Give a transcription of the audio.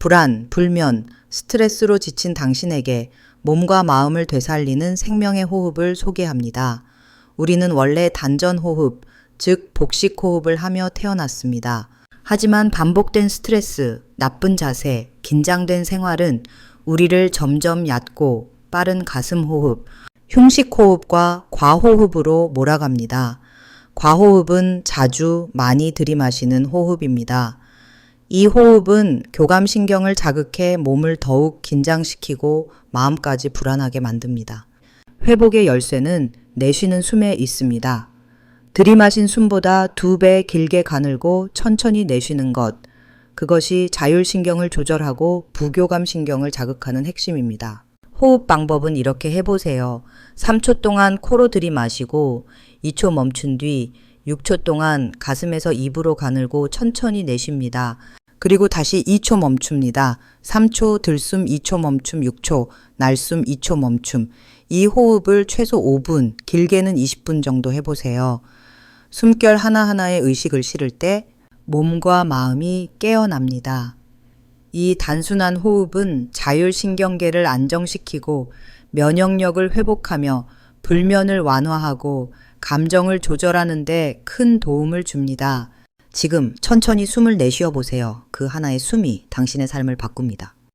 불안, 불면, 스트레스로 지친 당신에게 몸과 마음을 되살리는 생명의 호흡을 소개합니다. 우리는 원래 단전 호흡, 즉 복식 호흡을 하며 태어났습니다. 하지만 반복된 스트레스, 나쁜 자세, 긴장된 생활은 우리를 점점 얕고 빠른 가슴 호흡, 흉식 호흡과 과호흡으로 몰아갑니다. 과호흡은 자주 많이 들이마시는 호흡입니다. 이 호흡은 교감신경을 자극해 몸을 더욱 긴장시키고 마음까지 불안하게 만듭니다. 회복의 열쇠는 내쉬는 숨에 있습니다. 들이마신 숨보다 2배 길게 가늘고 천천히 내쉬는 것, 그것이 자율신경을 조절하고 부교감신경을 자극하는 핵심입니다. 호흡 방법은 이렇게 해보세요. 3초 동안 코로 들이마시고 2초 멈춘 뒤 6초 동안 가슴에서 입으로 가늘고 천천히 내쉽니다. 그리고 다시 2초 멈춥니다. 3초 들숨, 2초 멈춤, 6초 날숨, 2초 멈춤. 이 호흡을 최소 5분, 길게는 20분 정도 해보세요. 숨결 하나하나에 의식을 실을 때 몸과 마음이 깨어납니다. 이 단순한 호흡은 자율신경계를 안정시키고 면역력을 회복하며 불면을 완화하고 감정을 조절하는 데 큰 도움을 줍니다. 지금 천천히 숨을 내쉬어 보세요. 그 하나의 숨이 당신의 삶을 바꿉니다.